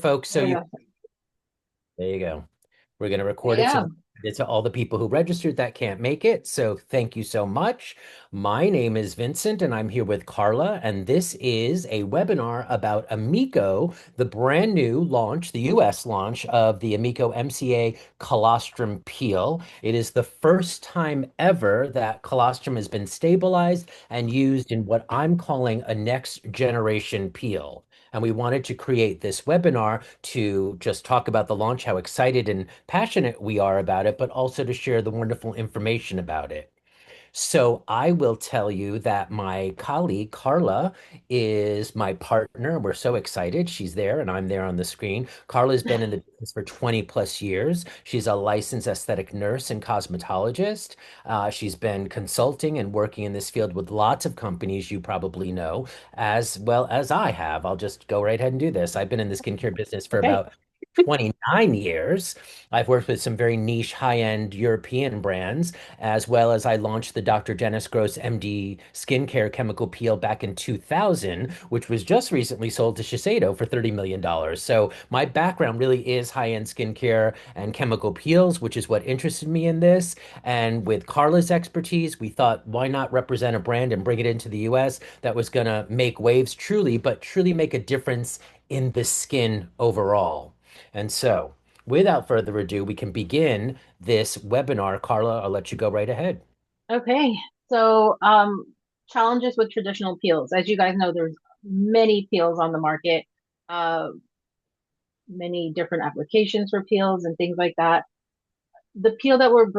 folks. So There we you, go. there you go. We're going to There record you it. So go. it's to all the people who registered that can't make it. So thank you so much. My name is Vincent, and I'm here with Carla. And this is a webinar about AMiKO, the brand new launch, the US launch of the AMiKO MCA Colostrum Peel. It is the first time ever that colostrum has been stabilized and used in what I'm calling a next generation peel. And we wanted to create this webinar to just talk about the launch, how excited and passionate we are about it, but also to share the wonderful information about it. So I will tell you that my colleague Carla is my partner. We're so excited. She's there and I'm there on the screen. Carla's been in the business for 20 plus years. She's a licensed aesthetic nurse and cosmetologist. She's been consulting and working in this field with lots of companies you probably know, as well as I have. I'll just go right ahead and do this. I've been in the skincare business for Okay. about 29 years. I've worked with some very niche high-end European brands, as well as I launched the Dr. Dennis Gross MD skincare chemical peel back in 2000, which was just recently sold to Shiseido for $30 million. So my background really is high-end skincare and chemical peels, which is what interested me in this. And with Carla's expertise, we thought, why not represent a brand and bring it into the US that was going to make waves truly, but truly make a difference in the skin overall. And so, without further ado, we can begin this webinar. Carla, I'll let you go right ahead. Okay. So, challenges with traditional peels. As you guys know, there's many peels on the market, uh, many different applications for peels and things like that. The peel that we're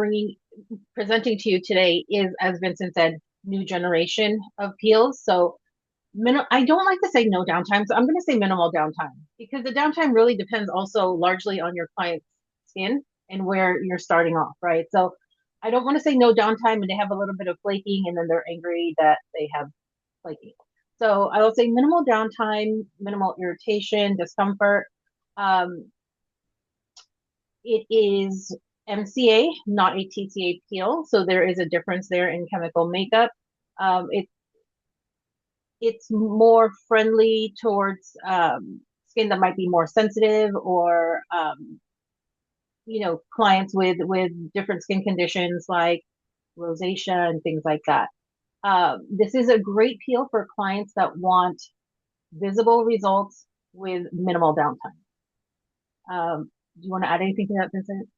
presenting to you today is, as Vincent said, new generation of peels. So, I don't like to say no downtime, so I'm going to say minimal downtime because the downtime really depends also largely on your client's skin and where you're starting off, right? So I don't want to say no downtime and they have a little bit of flaking and then they're angry that they have flaking. So I will say minimal downtime, minimal irritation, discomfort. Um, it is MCA, not a TCA peel, so there is a difference there in chemical makeup. It it's more friendly towards skin that might be more sensitive or clients with different skin conditions like rosacea and things like that. This is a great peel for clients that want visible results with minimal downtime. Do you want to add anything to that, Vincent?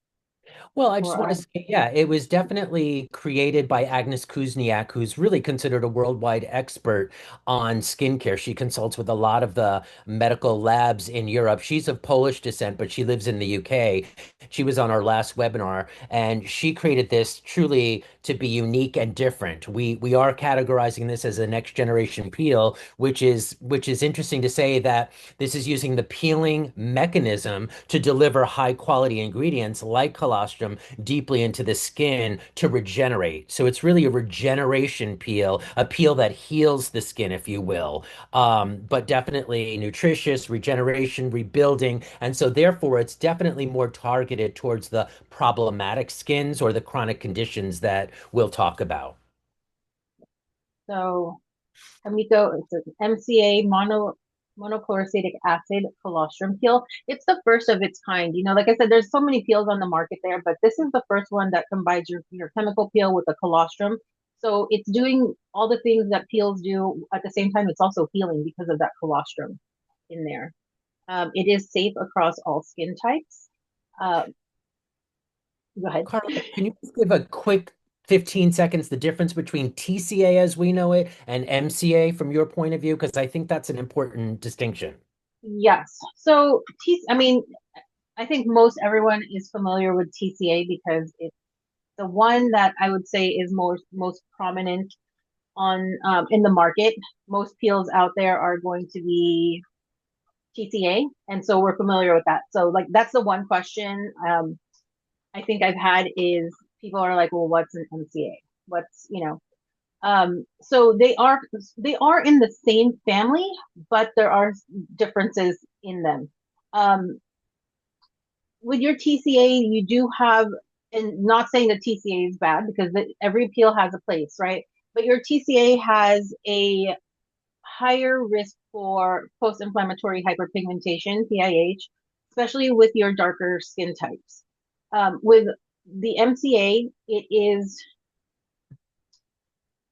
Well, I just Before want to I say, yeah, it was definitely created by Agnes Kuzniak, who's really considered a worldwide expert on skincare. She consults with a lot of the medical labs in Europe. She's of Polish descent, but she lives in the UK. She was on our last webinar, and she created this truly to be unique and different. We are categorizing this as a next generation peel, which is interesting to say that this is using the peeling mechanism to deliver high quality ingredients like colostrum deeply into the skin to regenerate. So it's really a regeneration peel, a peel that heals the skin, if you will, but definitely nutritious, regeneration, rebuilding. And so therefore, it's definitely more targeted towards the problematic skins or the chronic conditions that we'll talk about. so AMiKO, it's an MCA monochloroacetic acid colostrum peel. It's the first of its kind. Like I said, there's so many peels on the market there, but this is the first one that combines your chemical peel with the colostrum. So it's doing all the things that peels do at the same time. It's also healing because of that colostrum in there. It is safe across all skin types. Uh, Go ahead. Carla, can you just give a quick 15 seconds the difference between TCA as we know it and MCA from your point of view? Because I think that's an important distinction. Yes. So, I mean, I think most everyone is familiar with TCA because it's the one that I would say is most prominent on in the market. Most peels out there are going to be TCA, and so we're familiar with that. So like that's the one question I think I've had is people are like, well, what's an MCA? So they are in the same family, but there are differences in them. Um, with your TCA, you do have, and not saying that TCA is bad because every peel has a place, right? But your TCA has a higher risk for post-inflammatory hyperpigmentation, PIH, especially with your darker skin types. With the MCA, it is,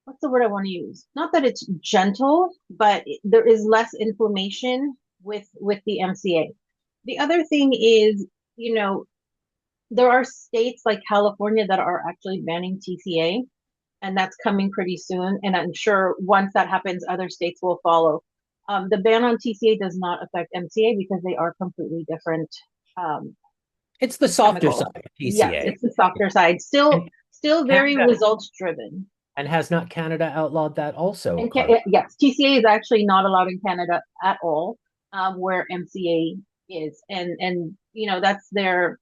what's the word I want to use? Not that it's gentle, but there is less inflammation with the MCA. The other thing is, you know, there are states like California that are actually banning TCA, and that's coming pretty soon. And I'm sure once that happens, other states will follow. The ban on TCA does not affect MCA because they are completely different um, It's the softer chemicals. side of Yes, PCA. it's the softer side. Still, And still very Canada, results driven. and has not Canada outlawed that also, And Carla? yes, TCA is actually not allowed in Canada at all, where MCA is, and you know that's their.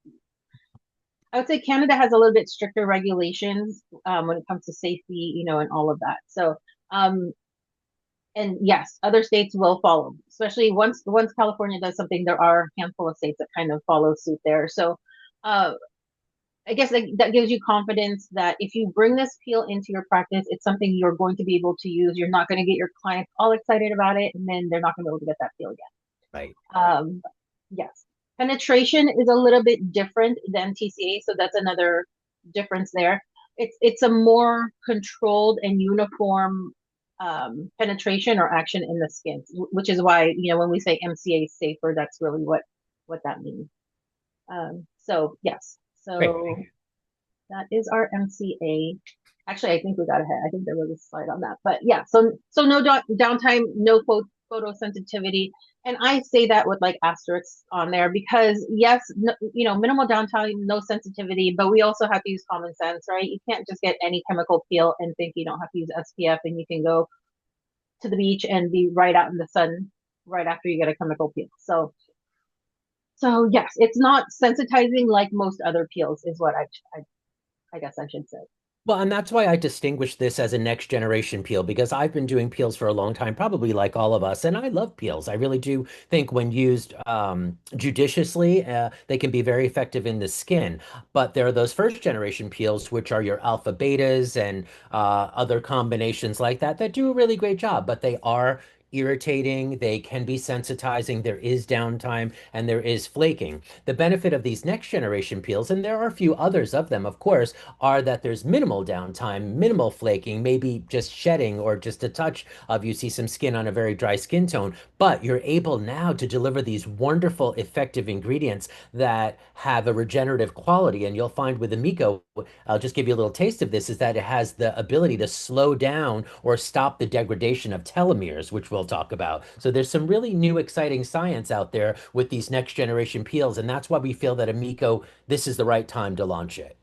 I would say Canada has a little bit stricter regulations when it comes to safety, you know, and all of that. So, um, and yes, other states will follow, especially once California does something. There are a handful of states that kind of follow suit there. So, uh, I guess that gives you confidence that if you bring this peel into your practice, it's something you're going to be able to use. You're not going to get your clients all excited about it, and then they're not going to be able to get that peel again. Right. Yes, penetration is a little bit different than TCA, so that's another difference there. It's a more controlled and uniform penetration or action in the skin, which is why when we say MCA is safer, that's really what that means. So yes, Great. so that is our MCA. Actually, I think we got ahead. I think there was a slide on that, but yeah. So no downtime, no photosensitivity, and I say that with like asterisks on there because yes, no, minimal downtime, no sensitivity, but we also have to use common sense, right? You can't just get any chemical peel and think you don't have to use SPF and you can go to the beach and be right out in the sun right after you get a chemical peel. So yes, it's not sensitizing like most other peels, is what I guess I should say. Well, and that's why I distinguish this as a next generation peel because I've been doing peels for a long time, probably like all of us, and I love peels. I really do think when used judiciously, they can be very effective in the skin. But there are those first generation peels, which are your alpha betas and other combinations like that, that do a really great job, but they are irritating, they can be sensitizing, there is downtime, and there is flaking. The benefit of these next generation peels, and there are a few others of them, of course, are that there's minimal downtime, minimal flaking, maybe just shedding or just a touch of you see some skin on a very dry skin tone, but you're able now to deliver these wonderful, effective ingredients that have a regenerative quality. And you'll find with AMiKO, I'll just give you a little taste of this, is that it has the ability to slow down or stop the degradation of telomeres, which we'll talk about. So there's some really new, exciting science out there with these next generation peels. And that's why we feel that AMiKO, this is the right time to launch it.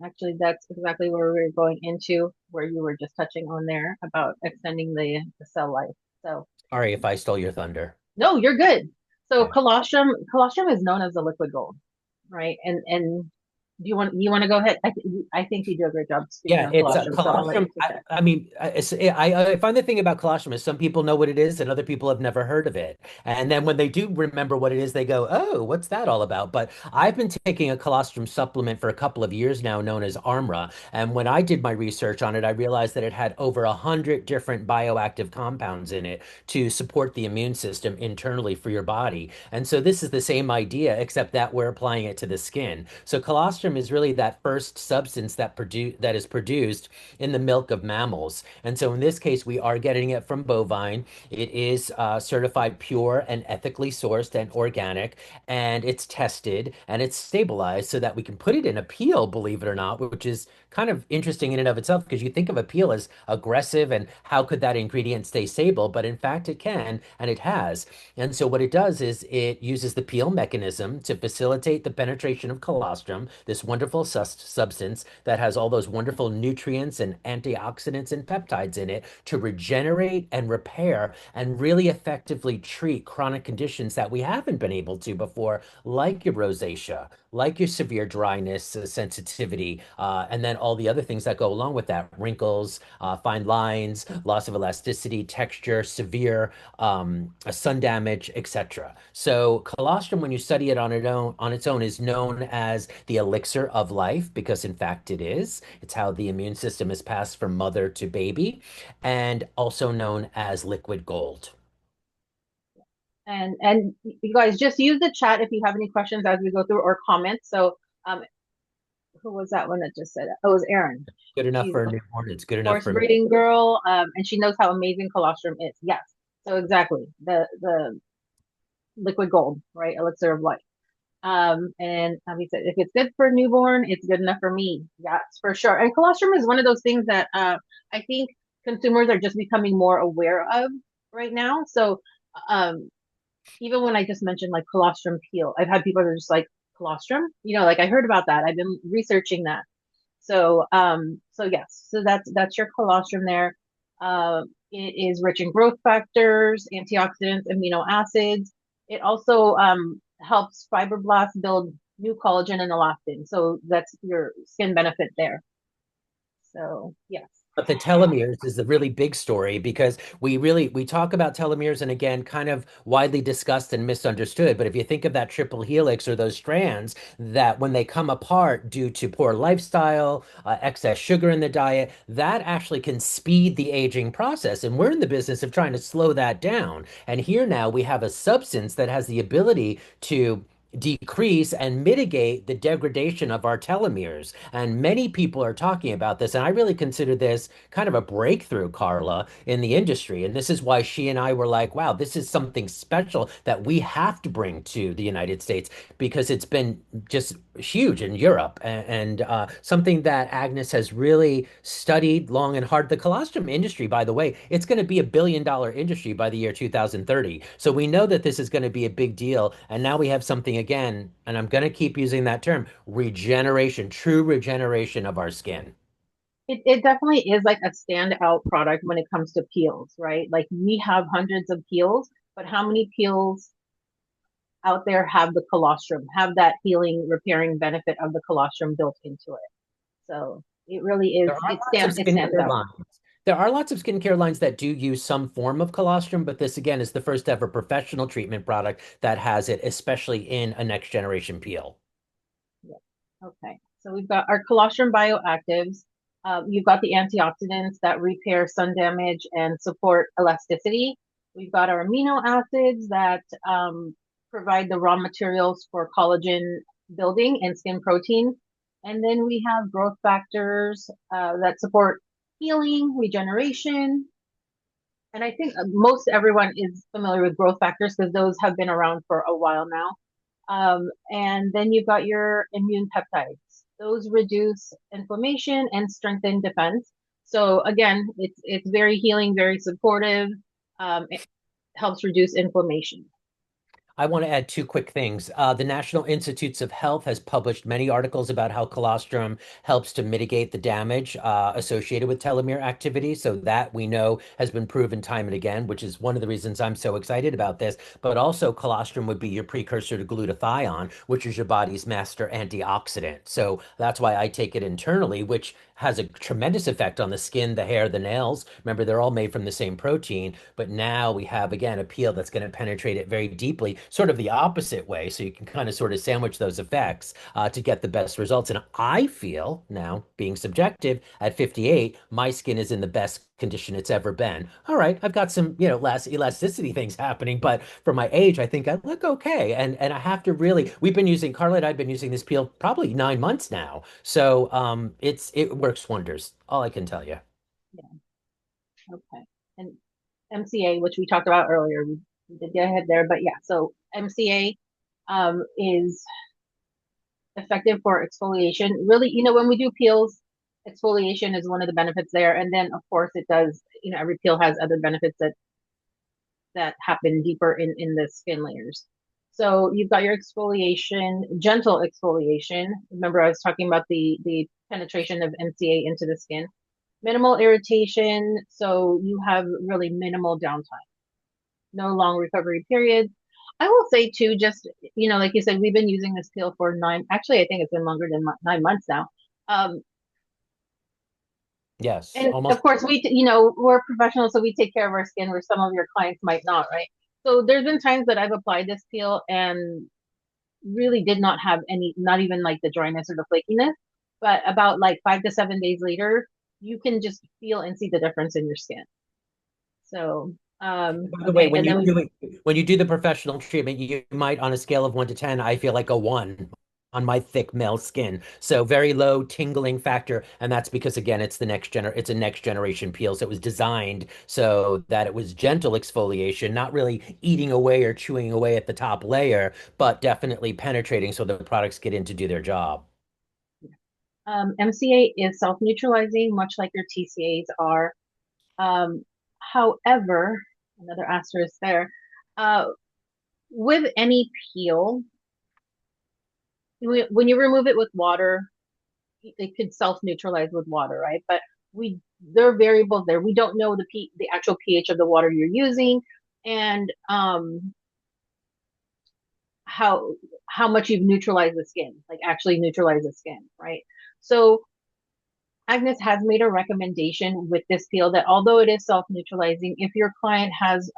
Actually, that's exactly where we were going into, where you were just touching on there about extending the cell life. So, Sorry if I stole your thunder. no, you're good. So Okay. colostrum is known as the liquid gold, right? And do you want to go ahead? I think you do a great job speaking Yeah, on it's a colostrum, so I'll let you colostrum. take that. I mean, I find the thing about colostrum is some people know what it is and other people have never heard of it. And then when they do remember what it is, they go, "Oh, what's that all about?" But I've been taking a colostrum supplement for a couple of years now, known as Armra. And when I did my research on it, I realized that it had over 100 different bioactive compounds in it to support the immune system internally for your body. And so this is the same idea, except that we're applying it to the skin. So colostrum is really that first substance that is produced in the milk of mammals. And so in this case, we are getting it from bovine. It is certified pure and ethically sourced and organic, and it's tested and it's stabilized so that we can put it in a peel, believe it or not, which is kind of interesting in and of itself because you think of a peel as aggressive and how could that ingredient stay stable? But in fact, it can and it has. And so what it does is it uses the peel mechanism to facilitate the penetration of colostrum, this wonderful substance that has all those wonderful nutrients and antioxidants and peptides in it to regenerate and repair and really effectively treat chronic conditions that we haven't been able to before, like your rosacea, like your severe dryness, sensitivity, and then all the other things that go along with that, wrinkles, fine lines, loss of elasticity, texture, severe sun damage, etc. So colostrum, when you study it on its own, is known as the elixir elixir of life because, in fact, it is. It's how the immune system is passed from mother to baby, and also known as liquid gold. And you guys just use the chat if you have any questions as we go through or comments. So um, who was that one that just said it? Oh, it was Erin. Good enough She's for a a newborn. It's good enough horse for me. breeding girl, and she knows how amazing colostrum is. Yes. So exactly the liquid gold, right? Elixir of life. And he said, if it's good for a newborn, it's good enough for me. That's for sure. And colostrum is one of those things that I think consumers are just becoming more aware of right now. So um, even when I just mentioned like colostrum peel, I've had people that are just like colostrum, like I heard about that. I've been researching that. So yes, so that's your colostrum there. It is rich in growth factors, antioxidants, amino acids. It also helps fibroblasts build new collagen and elastin. So that's your skin benefit there. So yes. But the telomeres is the really big story because we talk about telomeres and again kind of widely discussed and misunderstood. But if you think of that triple helix or those strands that when they come apart due to poor lifestyle, excess sugar in the diet, that actually can speed the aging process. And we're in the business of trying to slow that down. And here now we have a substance that has the ability to decrease and mitigate the degradation of our telomeres. And many people are talking about this. And I really consider this kind of a breakthrough, Carla, in the industry. And this is why she and I were like, wow, this is something special that we have to bring to the United States because it's been just huge in Europe and something that Agnes has really studied long and hard. The colostrum industry, by the way, it's going to be $1 billion industry by the year 2030. So we know that this is going to be a big deal. And now we have something again, and I'm going to keep using that term, regeneration, true regeneration of our skin. It definitely is like a standout product when it comes to peels, right? Like we have hundreds of peels, but how many peels out there have the colostrum, have that healing, repairing benefit of the colostrum built into it. So it really is, There are lots of it stands skincare out. lines. There are lots of skincare lines that do use some form of colostrum, but this again is the first ever professional treatment product that has it, especially in a next generation peel. Yeah. Okay. So we've got our colostrum bioactives. You've got the antioxidants that repair sun damage and support elasticity. We've got our amino acids that provide the raw materials for collagen building and skin protein. And then we have growth factors that support healing, regeneration. And I think most everyone is familiar with growth factors because those have been around for a while now. And then you've got your immune peptides. Those reduce inflammation and strengthen defense. So again, it's very healing, very supportive. It helps reduce inflammation. I want to add two quick things. The National Institutes of Health has published many articles about how colostrum helps to mitigate the damage associated with telomere activity. So that we know has been proven time and again, which is one of the reasons I'm so excited about this. But also colostrum would be your precursor to glutathione, which is your body's master antioxidant. So that's why I take it internally, which has a tremendous effect on the skin, the hair, the nails. Remember, they're all made from the same protein, but now we have again a peel that's going to penetrate it very deeply, sort of the opposite way. So you can kind of sort of sandwich those effects to get the best results. And I feel now, being subjective, at 58, my skin is in the best condition it's ever been. All right, I've got some, less elasticity things happening, but for my age, I think I look okay. And I have to really, we've been using, Carla and I've been using this peel probably 9 months now. So it works wonders. All I can tell you. Yeah. Okay. And MCA, which we talked about earlier, we did get ahead there, but yeah. So MCA is effective for exfoliation. Really, when we do peels, exfoliation is one of the benefits there. And then, of course, it does, every peel has other benefits that happen deeper in the skin layers. So you've got your exfoliation, gentle exfoliation. Remember, I was talking about the penetration of MCA into the skin. Minimal irritation, so you have really minimal downtime, no long recovery periods. I will say too, just like you said, we've been using this peel for nine. Actually, I think it's been longer than 9 months now. Um, Yes, and almost. of course, we're professionals, so we take care of our skin, where some of your clients might not, right? So there's been times that I've applied this peel, and really did not have any, not even like the dryness or the flakiness. But about like 5 to 7 days later, you can just feel and see the difference in your skin. So, By the way, okay. And then when you do the professional treatment, you might, on a scale of 1 to 10, I feel like a 1 on my thick male skin. So very low tingling factor, and that's because again, it's a next generation peel. So it was designed so that it was gentle exfoliation, not really eating away or chewing away at the top layer, but definitely penetrating so the products get in to do their job. MCA is self-neutralizing, much like your TCAs are. However, another asterisk there, uh, with any peel, when you remove it with water, it could self-neutralize with water, right? But we there are variables there. We don't know the actual pH of the water you're using, and how how much you've neutralized the skin, like actually neutralize the skin, right? So Agnes has made a recommendation with this peel that although it is self-neutralizing, if your client has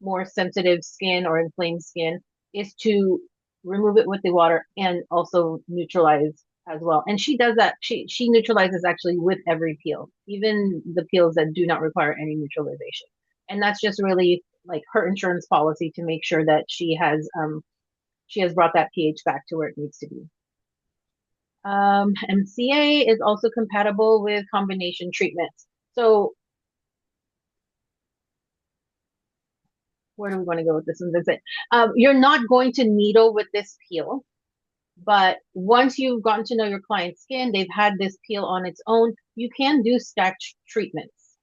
more sensitive skin or inflamed skin, is to remove it with the water and also neutralize as well. And she does that. She neutralizes actually with every peel, even the peels that do not require any neutralization. And that's just really like her insurance policy to make sure that she has brought that pH back to where it needs to be. MCA is also compatible with combination treatments. So where do we want to go with this one, Vincent? You're not going to needle with this peel, but once you've gotten to know your client's skin, they've had this peel on its own, you can do stacked treatments,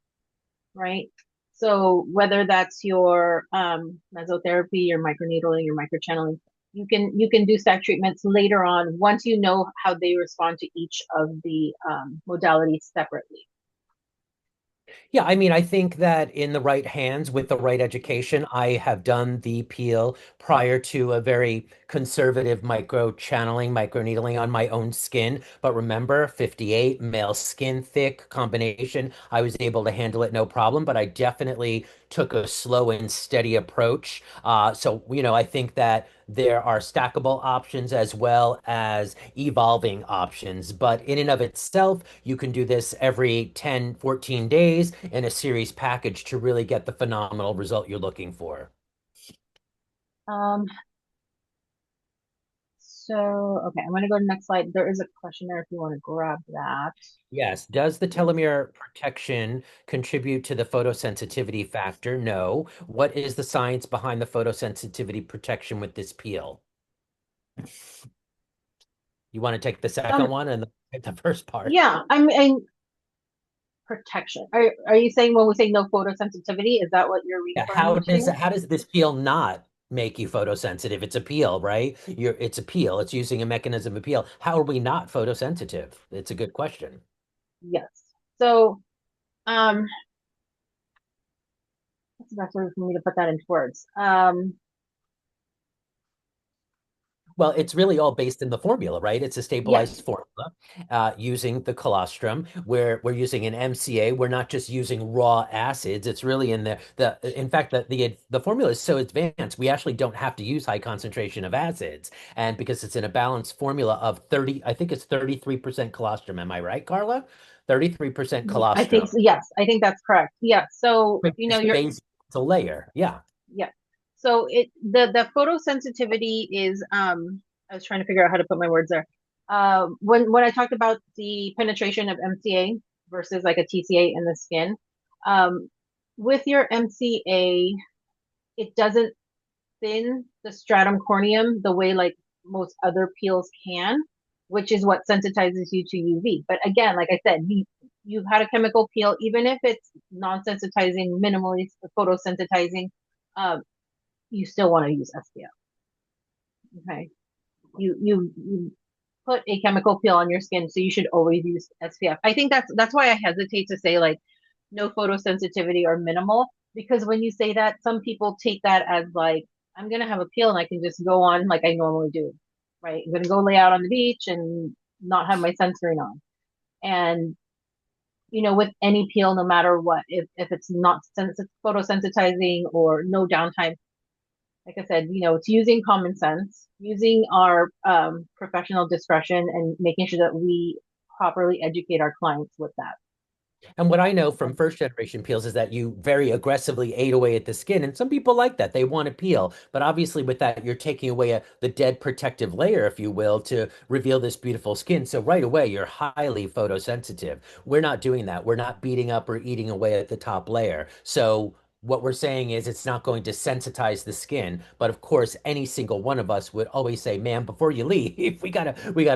right? So whether that's your mesotherapy, your microneedling, your microchanneling, you can do stack treatments later on once you know how they respond to each of the modalities separately. Yeah, I mean, I think that in the right hands with the right education, I have done the peel prior to a very conservative micro channeling, micro needling on my own skin. But remember, 58, male skin thick combination, I was able to handle it no problem, but I definitely took a slow and steady approach. So, I think that there are stackable options as well as evolving options. But in and of itself, you can do this every 10, 14 days in a series package to really get the phenomenal result you're looking for. Um, so, okay, I'm going to go to the next slide. There is a question there if you want to grab that. Yes. Does the telomere protection contribute to the photosensitivity factor? No. What is the science behind the photosensitivity protection with this peel? You want to take the second Um, one and the first part? yeah, I mean, protection. Are you saying when we say no photosensitivity, is that what you're Yeah, referring to? how does this peel not make you photosensitive? It's a peel, right? It's a peel. It's using a mechanism of peel. How are we not photosensitive? It's a good question. Yes. So, um, what's the best way for me to put that into words? Well, it's really all based in the formula, right? It's a Yes. stabilized formula using the colostrum. Where we're using an MCA. We're not just using raw acids. It's really in in fact, the formula is so advanced, we actually don't have to use high concentration of acids. And because it's in a balanced formula of 30, I think it's 33% colostrum. Am I right, Carla? 33% I think colostrum. so. Yes, I think that's correct. Yeah. So, Which is the you're base, it's a layer. Yeah. yeah. So the photosensitivity is I was trying to figure out how to put my words there. When I talked about the penetration of MCA versus like a TCA in the skin, um, with your MCA, it doesn't thin the stratum corneum the way like most other peels can, which is what sensitizes you to UV. But again, like I said, you've had a chemical peel, even if it's non-sensitizing, minimally photosensitizing, um, you still want to use SPF. Okay, you put a chemical peel on your skin, so you should always use SPF. I think that's why I hesitate to say like no photosensitivity or minimal, because when you say that, some people take that as like I'm gonna have a peel and I can just go on like I normally do, right? I'm gonna go lay out on the beach and not have my sunscreen on. And with any peel, no matter what, if it's not photosensitizing or no downtime, like I said, it's using common sense, using our professional discretion, and making sure that we properly educate our clients with that. And what I know from Okay. first generation peels is that you very aggressively ate away at the skin. And some people like that. They want to peel. But obviously, with that, you're taking away the dead protective layer, if you will, to reveal this beautiful skin. So right away, you're highly photosensitive. We're not doing that. We're not beating up or eating away at the top layer. So what we're saying is it's not going to sensitize the skin. But of course, any single one of us would always say, man, before you leave, we gotta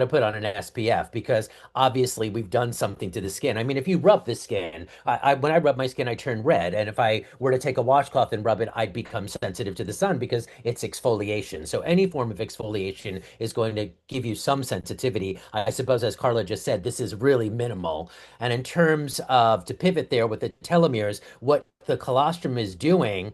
put on an SPF because obviously we've done something to the skin. I mean, if you rub the skin, when I rub my skin, I turn red. And if I were to take a washcloth and rub it, I'd become sensitive to the sun because it's exfoliation. So any form of exfoliation is going to give you some sensitivity. I suppose, as Carla just said, this is really minimal. And in terms of to pivot there with the telomeres, what the colostrum is doing,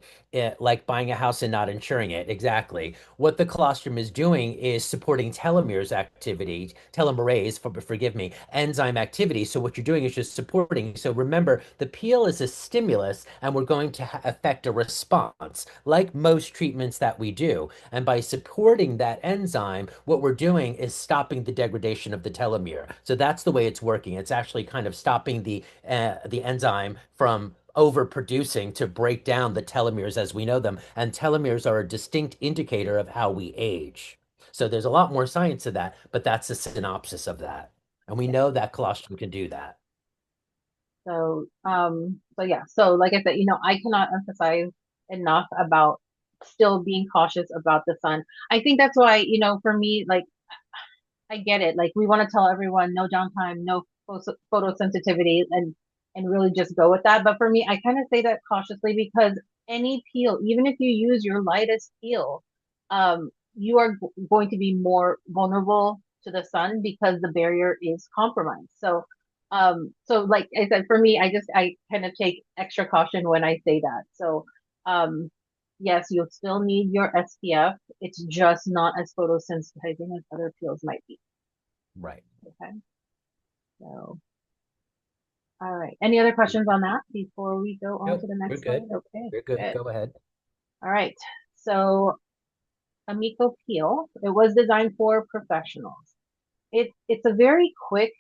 like buying a house and not insuring it, exactly. What the colostrum is doing is supporting telomeres activity, telomerase, forgive me, enzyme activity. So what you're doing is just supporting. So remember, the peel is a stimulus, and we're going to affect a response, like most treatments that we do. And by supporting that enzyme, what we're doing is stopping the degradation of the telomere. So that's the way it's working. It's actually kind of stopping the enzyme from overproducing to break down the telomeres as we know them. And telomeres are a distinct indicator of how we age. So there's a lot more science to that, but that's a synopsis of that. And we Yeah. know that colostrum can do that. So yeah. So like I said, I cannot emphasize enough about still being cautious about the sun. I think that's why, for me, like I get it. Like we want to tell everyone no downtime, no photosensitivity, and really just go with that. But for me, I kind of say that cautiously because any peel, even if you use your lightest peel, you are going to be more vulnerable to the sun because the barrier is compromised. So like I said, for me, I kind of take extra caution when I say that. So, um, yes, you'll still need your SPF. It's just not as photosensitizing as other peels might be. Right. Okay. So, all right. Any other questions on that before we go on to Nope, the we're next good. slide? Okay, We're good. good. Go ahead. All right. So, AMiKO Peel, it was designed for professionals. It's a very quick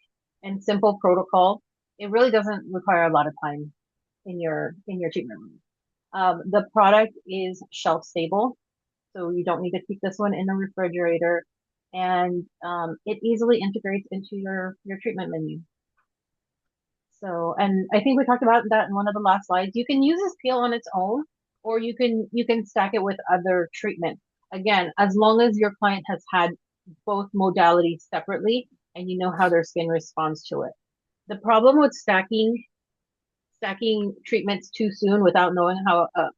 and simple protocol. It really doesn't require a lot of time in your treatment room. The product is shelf stable, so you don't need to keep this one in the refrigerator, and it easily integrates into your treatment menu. So, and I think we talked about that in one of the last slides. You can use this peel on its own, or you can stack it with other treatment. Again, as long as your client has had both modalities separately and you know how their skin responds to it. The problem with stacking treatments too soon without knowing how a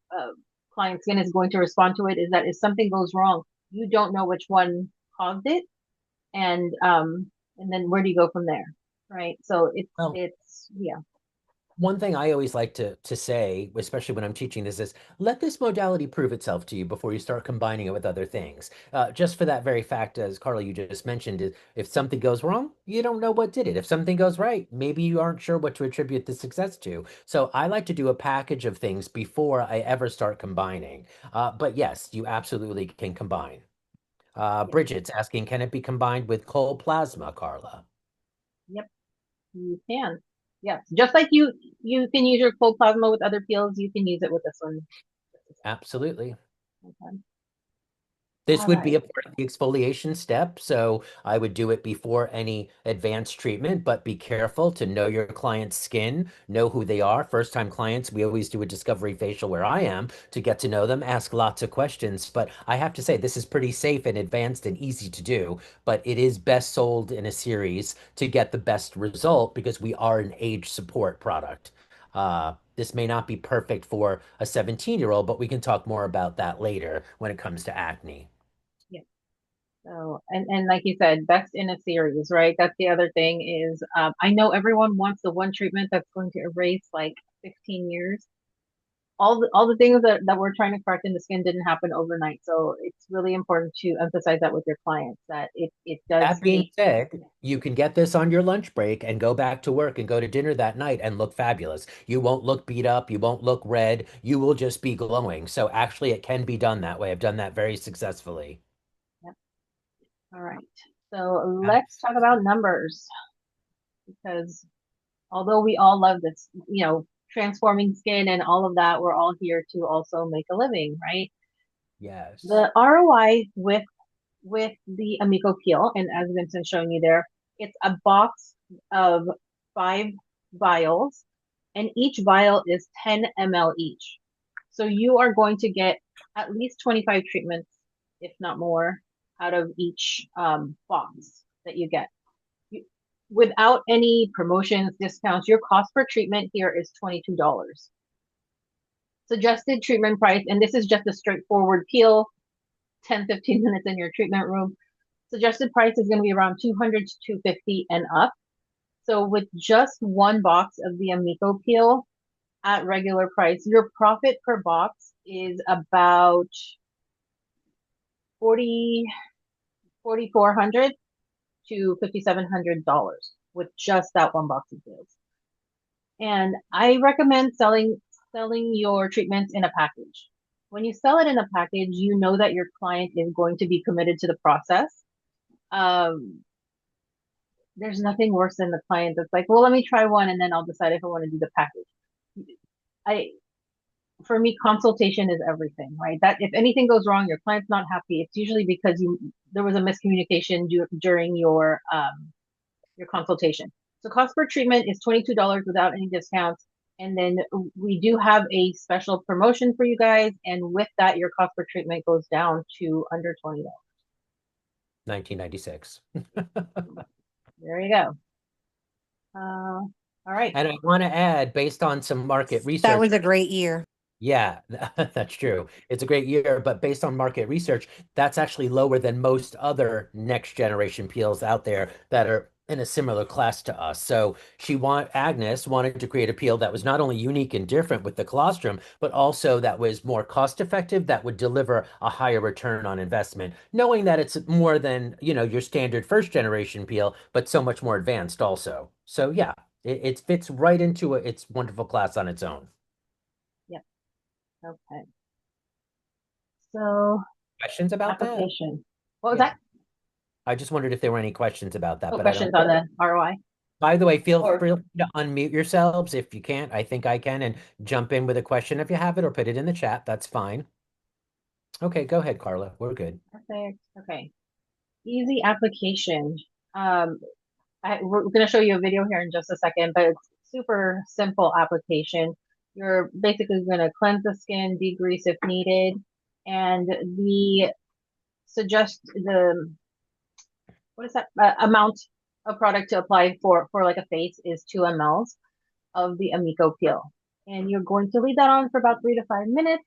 client's skin is going to respond to it is that if something goes wrong, you don't know which one caused it, and then where do you go from there, right? So it's Well, it's yeah. one thing I always like to say, especially when I'm teaching this, is let this modality prove itself to you before you start combining it with other things. Just for that very fact, as Carla, you just mentioned, if something goes wrong, you don't know what did it. If something goes right, maybe you aren't sure what to attribute the success to. So I like to do a package of things before I ever start combining. But yes, you absolutely can combine. Yes. Bridget's asking, can it be combined with cold plasma, Carla? Yep, you can. Yes, just like you can use your cold plasma with other peels, you can use it with this one. Absolutely. Okay. This All would be right. a part of the exfoliation step. So I would do it before any advanced treatment, but be careful to know your client's skin, know who they are. First time clients, we always do a discovery facial where I am to get to know them, ask lots of questions. But I have to say, this is pretty safe and advanced and easy to do, but it is best sold in a series to get the best result because we are an age support product. This may not be perfect for a 17-year-old, but we can talk more about that later when it comes to acne. Yeah. So, and like you said, best in a series, right? That's the other thing is, I know everyone wants the one treatment that's going to erase like 15 years. all the things that we're trying to correct in the skin didn't happen overnight. So it's really important to emphasize that with your clients that it does That being take. said, you can get this on your lunch break and go back to work and go to dinner that night and look fabulous. You won't look beat up, you won't look red, you will just be glowing. So actually, it can be done that way. I've done that very successfully. Yep. All right. So let's talk about numbers because although we all love this, transforming skin and all of that, we're all here to also make a living, right? Yes. The ROI with the AMiKO peel, and as Vincent's showing you there, it's a box of 5 vials, and each vial is 10 ml each. So you are going to get at least 25 treatments, if not more, out of each box that you get. Without any promotions, discounts, your cost per treatment here is $22. Suggested treatment price, and this is just a straightforward peel, 10-15 minutes in your treatment room. Suggested price is going to be around 200 to 250 and up. So with just one box of the AMiKO peel at regular price, your profit per box is about 40 $4,400 to $5,700 with just that one box of pills. And I recommend selling your treatments in a package. When you sell it in a package, you know that your client is going to be committed to the process. Um, there's nothing worse than the client that's like, well, let me try one and then I'll decide if I want to do the package. I For me, consultation is everything, right? That if anything goes wrong, your client's not happy. It's usually because there was a miscommunication during your consultation. So cost per treatment is $22 without any discounts. And then we do have a special promotion for you guys. And with that, your cost per treatment goes down to under $20. 1996. There you go. All right. And I want to add, based on some market That research, was a great year. yeah, that's true. It's a great year, but based on market research, that's actually lower than most other next generation peels out there that are in a similar class to us. So Agnes wanted to create a peel that was not only unique and different with the colostrum, but also that was more cost effective, that would deliver a higher return on investment, knowing that it's more than, your standard first generation peel, but so much more advanced also. So yeah, it fits right into its wonderful class on its own. Yep. Okay. So Questions about that? application. What was Yeah. that? I just wondered if there were any questions about that, Oh, but I don't. questions on the ROI? By the way, feel Or free to unmute yourselves if you can't. I think I can, and jump in with a question if you have it, or put it in the chat. That's fine. Okay, go ahead, Carla. We're good. perfect. Okay. Easy application. Um, we're going to show you a video here in just a second, but it's super simple application. You're basically going to cleanse the skin, degrease if needed, and the suggest the what is that amount of product to apply for like a face is 2 mLs of the AMiKO peel, and you're going to leave that on for about 3 to 5 minutes.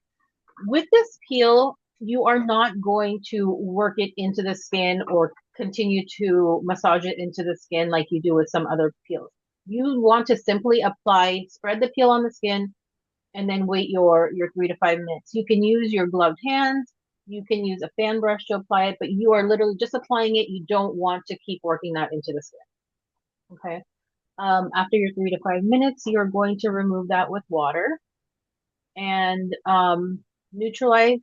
With this peel, you are not going to work it into the skin or continue to massage it into the skin like you do with some other peels. You want to simply spread the peel on the skin, and then wait your 3 to 5 minutes. You can use your gloved hands. You can use a fan brush to apply it, but you are literally just applying it. You don't want to keep working that into the skin. Okay. After your 3 to 5 minutes, you're going to remove that with water and neutralize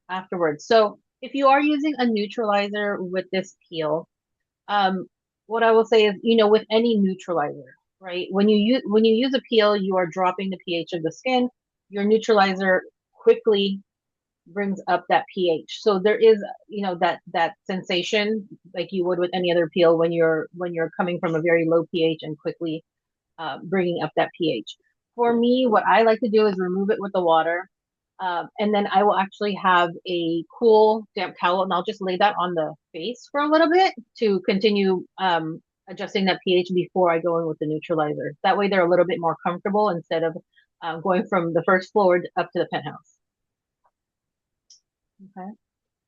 afterwards. So if you are using a neutralizer with this peel, um, what I will say is, with any neutralizer, right? When you use a peel, you are dropping the pH of the skin. Your neutralizer quickly brings up that pH. So there is, that sensation like you would with any other peel when you're coming from a very low pH and quickly bringing up that pH. For me, what I like to do is remove it with the water. And then I will actually have a cool damp towel and I'll just lay that on the face for a little bit to continue adjusting that pH before I go in with the neutralizer. That way they're a little bit more comfortable instead of going from the first floor up to the penthouse. Okay.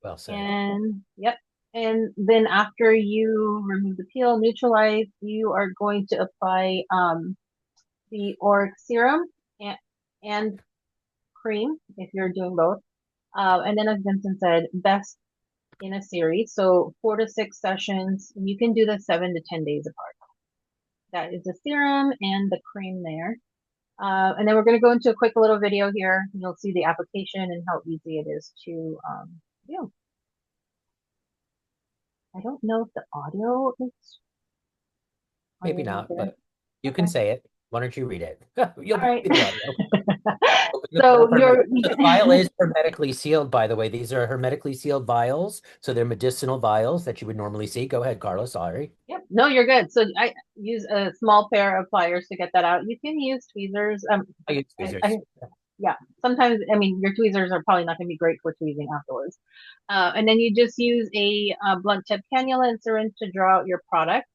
Well said. And yep. And then after you remove the peel, neutralize, you are going to apply the auric serum. and cream if you're doing both. And then as Vincent said, best in a series. So 4 to 6 sessions. And you can do this 7 to 10 days apart. That is the serum and the cream there. And then we're going to go into a quick little video here. You'll see the application and how easy it is to do. I don't know if the Maybe audio is not not, there. but you can Okay. say it. Why don't you read it? You'll All right. be the audio. Open the So hermet- you're you So the vial can, is hermetically sealed, by the way. These are hermetically sealed vials. So they're medicinal vials that you would normally see. Go ahead, Carlos. Sorry. yep. No, you're good. So I use a small pair of pliers to get that out. You can use tweezers. I use I tweezers. yeah. Sometimes I mean your tweezers are probably not going to be great for tweezing afterwards. And then you just use a blunt tip cannula and syringe to draw out your product.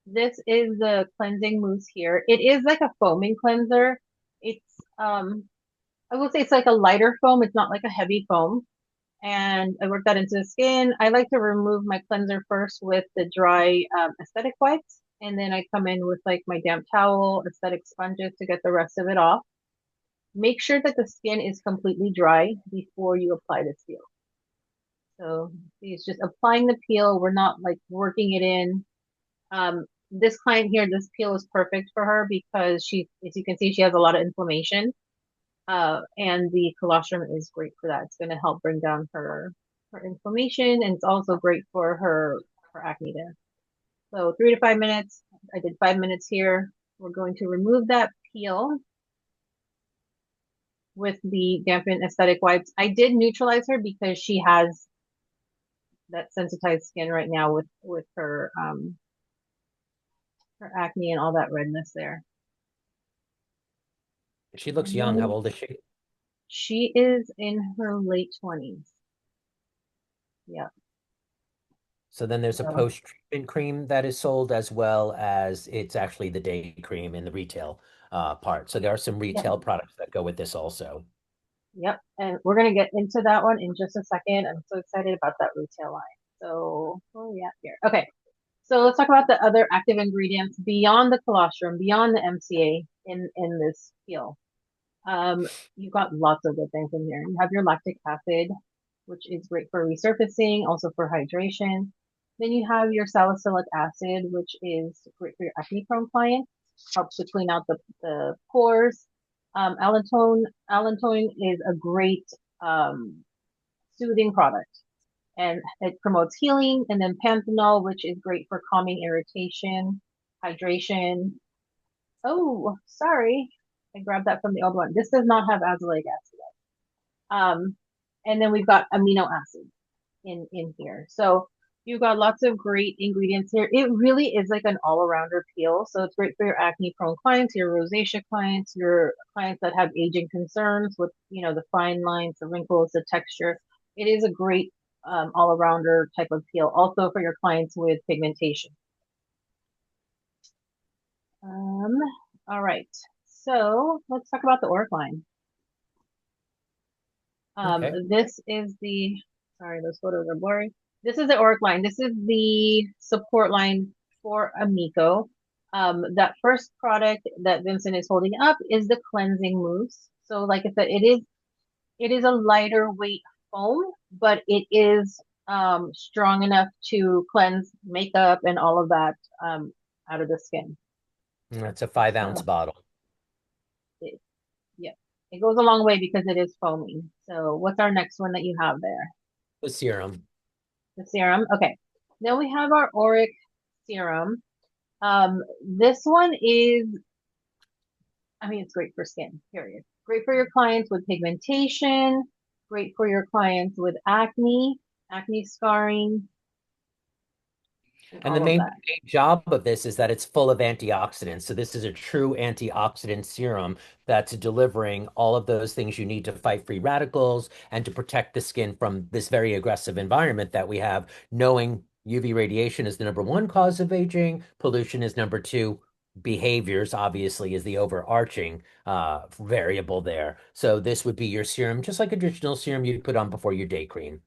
This is the cleansing mousse here. It is like a foaming cleanser. It's I will say it's like a lighter foam. It's not like a heavy foam. And I work that into the skin. I like to remove my cleanser first with the dry aesthetic wipes, and then I come in with like my damp towel, aesthetic sponges to get the rest of it off. Make sure that the skin is completely dry before you apply the peel. So it's just applying the peel. We're not like working it in. This client here, this peel is perfect for her because she, as you can see, she has a lot of inflammation. And the colostrum is great for that. It's going to help bring down her inflammation, and it's also great for her acne there. So 3 to 5 minutes. I did 5 minutes here. We're going to remove that peel with the dampened aesthetic wipes. I did neutralize her because she has that sensitized skin right now with her acne and all that redness there. She looks And young. How then old is she? she is in her late 20s. Yeah. So then there's a So post-treatment cream that is sold as well as it's actually the day cream in the retail part. So there are some yeah. retail products that go with this also. Yep. And we're going to get into that one in just a second. I'm so excited about that retail line. So, oh yeah, here. Okay. So let's talk about the other active ingredients beyond the colostrum, beyond the MCA in this peel. You've got lots of good things in there. You have your lactic acid, which is great for resurfacing, also for hydration. Then you have your salicylic acid, which is great for your acne prone clients, helps to clean out the pores. Allantoin is a great um, soothing product and it promotes healing. And then panthenol, which is great for calming irritation, hydration. Oh, sorry. I grabbed that from the old one. This does not have azelaic acid. Um, and then we've got amino acids in here. So you've got lots of great ingredients here. It really is like an all-arounder peel. So it's great for your acne-prone clients, your rosacea clients, your clients that have aging concerns with, the fine lines, the wrinkles, the texture. It is a great all-arounder type of peel. Also for your clients with pigmentation. Um, all right. So let's talk about the Oric line. Okay. This is the, sorry, those photos are blurry. This is the Oric line. This is the support line for AMiKO. That first product that Vincent is holding up is the cleansing mousse. So like I said, it is a lighter weight foam, but it is strong enough to cleanse makeup and all of that out of the skin. That's a 5 ounce So bottle. it, yeah, it goes a long way because it is foaming. So what's our next one that you have there? The serum. The serum. Okay. Then we have our Oric serum. This one is, I mean, it's great for skin, period. Great for your clients with pigmentation, great for your clients with acne scarring, and And the all of main, that. main job of this is that it's full of antioxidants. So this is a true antioxidant serum that's delivering all of those things you need to fight free radicals and to protect the skin from this very aggressive environment that we have, knowing UV radiation is the #1 cause of aging, pollution is #2, behaviors obviously is the overarching variable there. So this would be your serum, just like a traditional serum you'd put on before your day cream.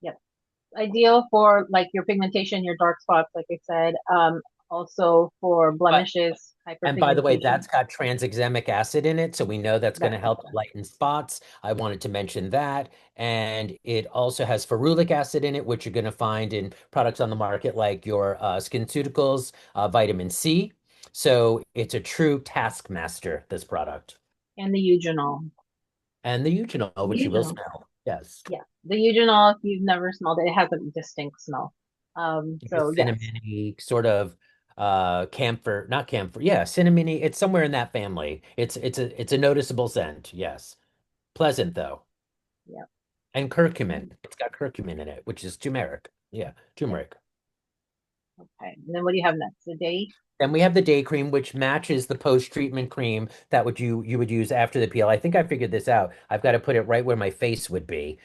Yep. Ideal for like your pigmentation, your dark spots, like I said. also for But blemishes, And by the way, hyperpigmentation. that's got tranexamic acid in it, so we know that's going That to is help lighten spots. I wanted to mention that. And it also has ferulic acid in it, which you're going to find in products on the market like your SkinCeuticals, vitamin C. So it's a true taskmaster, this product. and the eugenol. And the eugenol, which you will Eugenol. smell. Yes. Yeah, the eugenol. If you've never smelled it, it has a distinct smell. Like a So yes, cinnamony sort of camphor, not camphor. Yeah, cinnamony. It's somewhere in that family. It's a noticeable scent. Yes. Pleasant though. yeah, And curcumin. It's got curcumin in it, which is turmeric. Yeah, yeah. turmeric. Okay. And then what do you have next? The day. Then we have the day cream, which matches the post-treatment cream that would you would use after the peel. I think I figured this out. I've got to put it right where my face would be,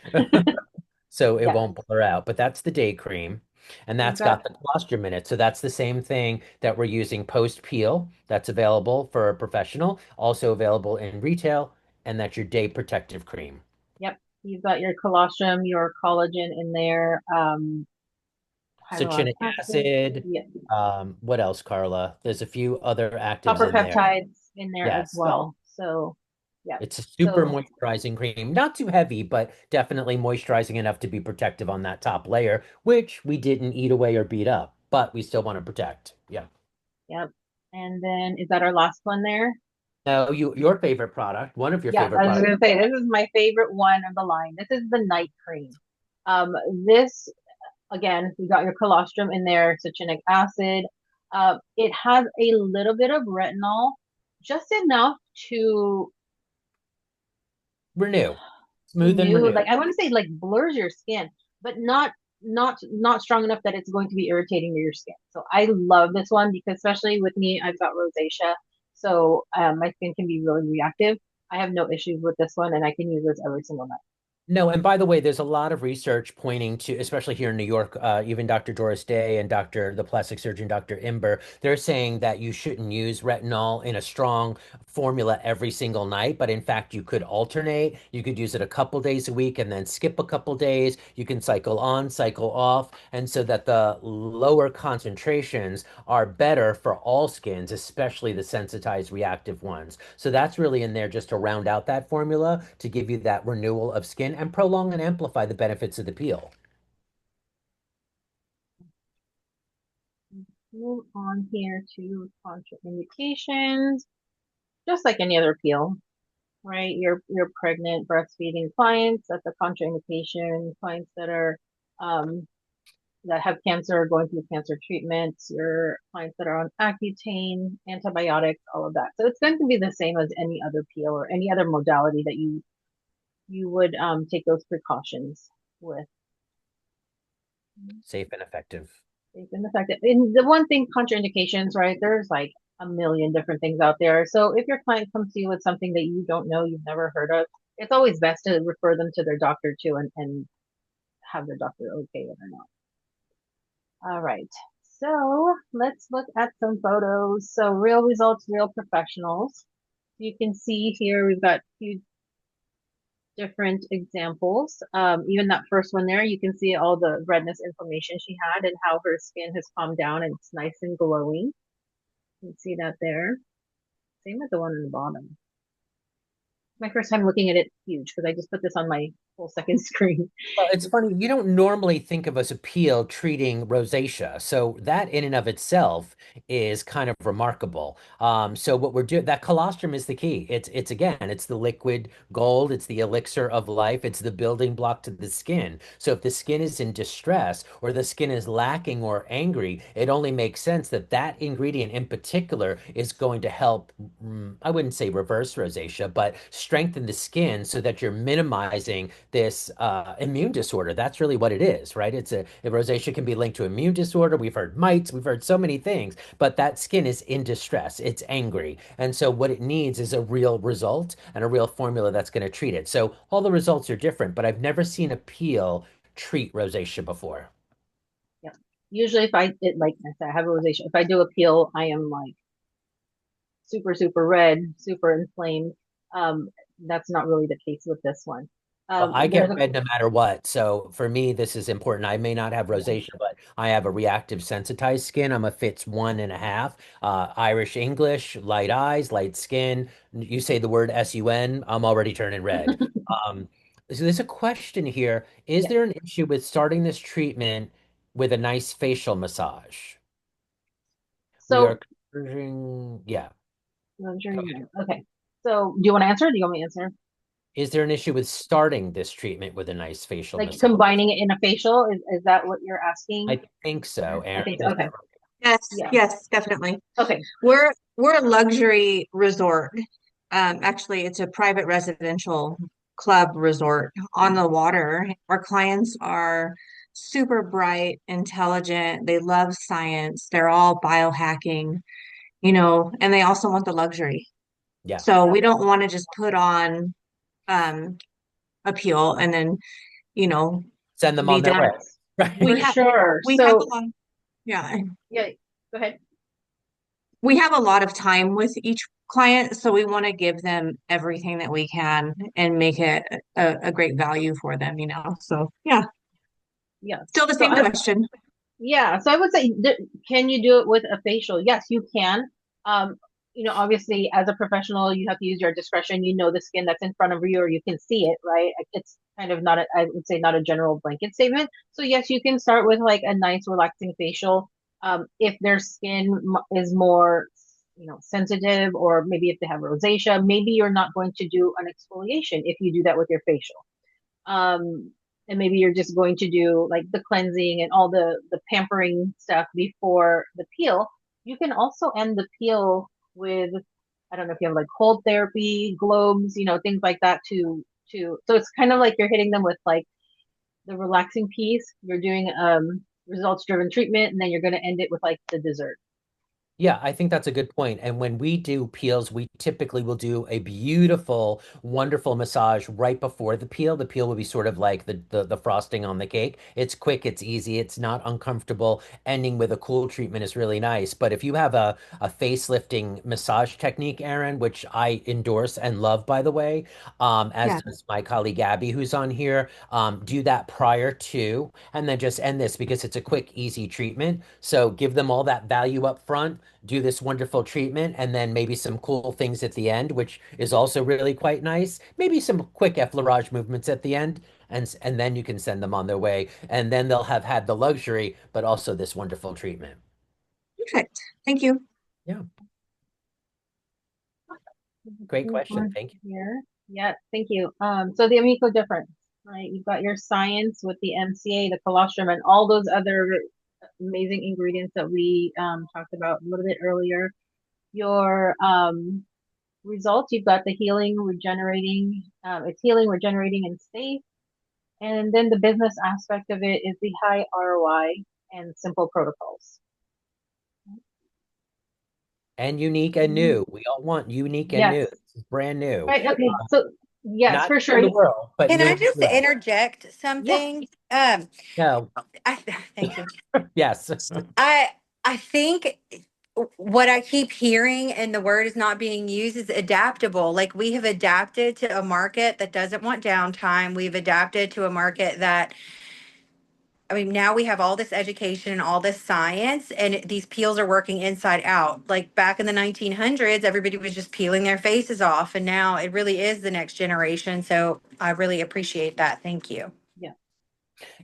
so it Yes, won't blur out. But that's the day cream, and you've that's got. got the colostrum in it. So that's the same thing that we're using post-peel. That's available for a professional, also available in retail, and that's your day protective cream. Yep, you've got your colostrum, your collagen in there. Hyaluronic Succinic acid. acid. Yeah, What else, Carla? There's a few other actives copper in there. peptides in there as Yes. well. So, yeah. It's a super So, moisturizing cream. Not too heavy, but definitely moisturizing enough to be protective on that top layer, which we didn't eat away or beat up, but we still want to protect. Yeah. yep. And then is that our last one there? Now, your favorite product, one of your Yes, favorite I was products. gonna say this is my favorite one of the line. This is the night cream. Um, this again, we got your colostrum in there, succinic acid. It has a little bit of retinol, just enough to Renew. Smooth and renew, renew. like I want to say like blurs your skin, but not strong enough that it's going to be irritating to your skin. So I love this one because especially with me, I've got rosacea, so my skin can be really reactive. I have no issues with this one, and I can use this every single night. No, and by the way, there's a lot of research pointing to, especially here in New York, even Dr. Doris Day and the plastic surgeon, Dr. Imber, they're saying that you shouldn't use retinol in a strong formula every single night, but in fact, you could alternate. You could use it a couple days a week and then skip a couple days. You can cycle on, cycle off, and so that the lower concentrations are better for all skins, especially the sensitized reactive ones. So that's really in there just to round out that formula to give you that renewal of skin and prolong and amplify the benefits of the peel. Move on here to contraindications, just like any other peel, right? Your pregnant, breastfeeding clients, that's a contraindication. Clients um, that have cancer or going through cancer treatments, your clients that are on Accutane, antibiotics, all of that. So it's going to be the same as any other peel or any other modality that you would take those precautions with. Safe and effective. And the fact that in the one thing contraindications, right? There's like a million different things out there. So if your client comes to you with something that you don't know, you've never heard of, it's always best to refer them to their doctor too and have their doctor okay it or not. All right. So let's look at some photos. So real results, real professionals. You can see here we've got a few different examples. Even that first one there, you can see all the redness inflammation she had and how her skin has calmed down and it's nice and glowing. You can see that there. Same with the one on the bottom. My first time looking at it, huge, because I just put this on my full second screen. Well, it's funny, you don't normally think of as a peel treating rosacea. So that in and of itself is kind of remarkable. So what we're doing, that colostrum is the key. It's again, it's the liquid gold, it's the elixir of life, it's the building block to the skin. So if the skin is in distress or the skin is lacking or angry, it only makes sense that that ingredient in particular is going to help, I wouldn't say reverse rosacea, but strengthen the skin so that you're minimizing this immune disorder. That's really what it is, right? Rosacea can be linked to immune disorder. We've heard mites, we've heard so many things, but that skin is in distress. It's angry. And so what it needs is a real result and a real formula that's going to treat it. So all the results are different, but I've never seen a peel treat rosacea before. Yep. Usually, if like I said, I have a rosacea. If I do a peel, I am like super, super red, super inflamed. Um, that's not really the case with this one. Well, I There's get a red no matter what. So for me, this is important. I may not have yeah. rosacea, but I have a reactive sensitized skin. I'm a Fitz 1.5, Irish English, light eyes, light skin. You say the word SUN, I'm already turning red. Um, so there's a question here. Is Yeah. there an issue with starting this treatment with a nice facial massage? We are So converging, yeah. Go luxury ahead. men. Okay. So do you want to answer? Or do you want me to answer? Is there an issue with starting this treatment with a nice facial Like massage? combining it in a facial? Is that what you're asking? I think so, I Aaron. think so. Is that Okay. Yes, Yeah. yes, definitely. Okay. We're a luxury resort. Actually, it's a private residential club resort on the water. Our clients are super bright, intelligent. They love science. They're all biohacking, and they also want the luxury. Yeah. So we don't want to just put on um, a peel and then, you know, Send them be on their done. way. We For Right. have sure. we have a So lot, yeah. yeah, go ahead. We have a lot of time with each client, so we want to give them everything that we can and make it a great value for them. So yeah, Yeah. still the So same question. yeah, so I would say, can you do it with a facial? Yes, you can. Um, obviously, as a professional, you have to use your discretion. You know the skin that's in front of you, or you can see it, right? It's kind of not a, I would say, not a general blanket statement. So yes, you can start with like a nice, relaxing facial. If their skin is more, sensitive, or maybe if they have rosacea, maybe you're not going to do an exfoliation if you do that with your facial. um and maybe you're just going to do like the cleansing and all the pampering stuff before the peel. You can also end the peel with, I don't know if you have like cold therapy globes, things like that, to so it's kind of like you're hitting them with like the relaxing piece. You're doing results driven treatment, and then you're going to end it with like the dessert. Yeah, I think that's a good point. And when we do peels, we typically will do a beautiful, wonderful massage right before the peel. The peel will be sort of like the frosting on the cake. It's quick, it's easy, it's not uncomfortable. Ending with a cool treatment is really nice. But if you have a facelifting massage technique, Aaron, which I endorse and love, by the way, as Yeah. does my colleague Abby, who's on here, do that prior to, and then just end this because it's a quick, easy treatment. So give them all that value up front, do this wonderful treatment, and then maybe some cool things at the end, which is also really quite nice. Maybe some quick effleurage movements at the end, and then you can send them on their way, and then they'll have had the luxury, but also this wonderful treatment. Perfect. Thank you. Yeah, great Move question. on Thank you. here. Yeah, thank you. So the AMiKO difference, right? You've got your science with the MCA, the colostrum, and all those other amazing ingredients that we talked about a little bit earlier. Your results, you've got the healing, regenerating. It's healing, regenerating, and safe. And then the business aspect of it is the high ROI and simple protocols. And unique and Mm, new. We all want unique and new. yes. This is brand new. Right. Okay. So yes, Not for new in sure. the world, but Can new I in the just world. interject Yeah. something? No, I thank you. yes. I I think what I keep hearing and the word is not being used is adaptable. Like we have adapted to a market that doesn't want downtime. We've adapted to a market that I mean, now we have all this education and all this science, and these peels are working inside out. Like back in the 1900s, everybody was just peeling their faces off, and now it really is the next generation. So I really appreciate that. Thank you. Yeah.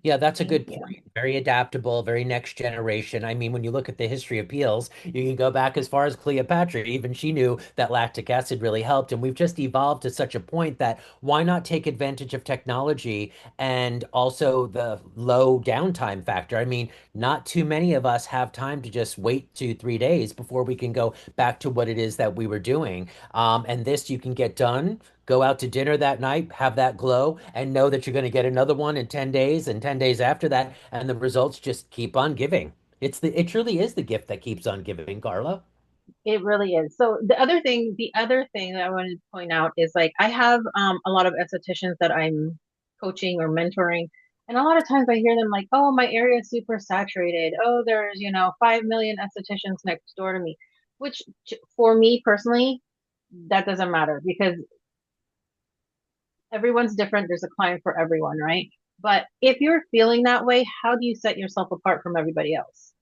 Yeah, that's a Thank good you. point. Very adaptable, very next generation. I mean, when you look at the history of peels, you can go back as far as Cleopatra. Even she knew that lactic acid really helped. And we've just evolved to such a point that why not take advantage of technology and also the low downtime factor? I mean, not too many of us have time to just wait 2, 3 days before we can go back to what it is that we were doing. And this you can get done, go out to dinner that night, have that glow, and know that you're going to get another one in 10 days and 10 days after that, and the results just keep on giving. It truly is the gift that keeps on giving, Carla. It really is. So the other thing that I wanted to point out is like I have a lot of estheticians that I'm coaching or mentoring, and a lot of times I hear them like, "Oh, my area is super saturated. Oh, there's 5 million estheticians next door to me," which for me personally, that doesn't matter because Everyone's different. There's a client for everyone, right? But if you're feeling that way, how do you set yourself apart from everybody else?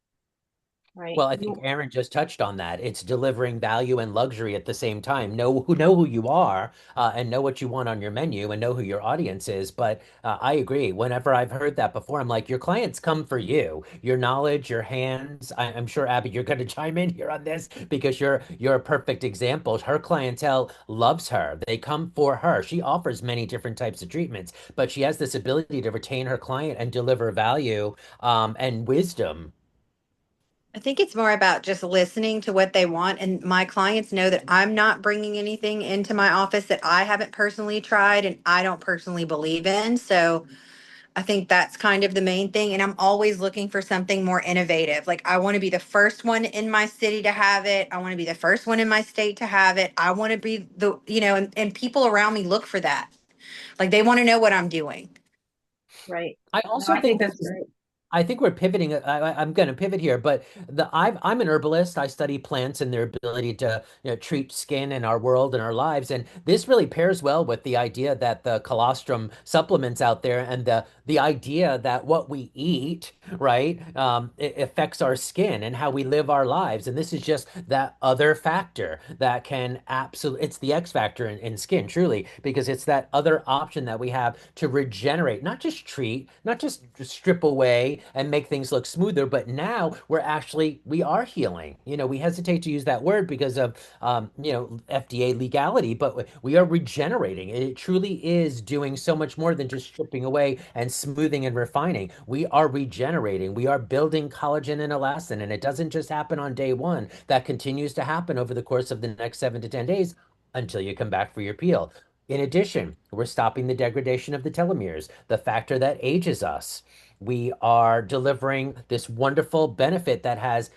Right? Well, I think Aaron just touched on that. It's delivering value and luxury at the same time. Know who you are, and know what you want on your menu, and know who your audience is. But I agree. Whenever I've heard that before, I'm like, your clients come for you, your knowledge, your hands. I'm sure Abby, you're going to chime in here on this because you're a perfect example. Her clientele loves her. They come for her. She offers many different types of treatments, but she has this ability to retain her client and deliver value, and wisdom. I think it's more about just listening to what they want. And my clients know that I'm not bringing anything into my office that I haven't personally tried and I don't personally believe in. So I think that's kind of the main thing. And I'm always looking for something more innovative. Like, I want to be the first one in my city to have it. I want to be the first one in my state to have it. I want to be and people around me look for that. Like, they want to know what I'm doing. right. I No, also I think think that's this is great. I think we're pivoting. I'm going to pivot here, but I'm an herbalist. I study plants and their ability to, treat skin in our world and our lives, and this really pairs well with the idea that the colostrum supplements out there, and the idea that what we eat, right, it affects our skin and how we live our lives, and this is just that other factor that can absolutely. It's the X factor in skin, truly, because it's that other option that we have to regenerate, not just treat, not just strip away and make things look smoother, but now we are healing. We hesitate to use that word because of FDA legality, but we are regenerating. It truly is doing so much more than just stripping away and smoothing and refining. We are regenerating. We are building collagen and elastin, and it doesn't just happen on day one. That continues to happen over the course of the next 7 to 10 days until you come back for your peel. In addition, we're stopping the degradation of the telomeres, the factor that ages us. We are delivering this wonderful benefit that has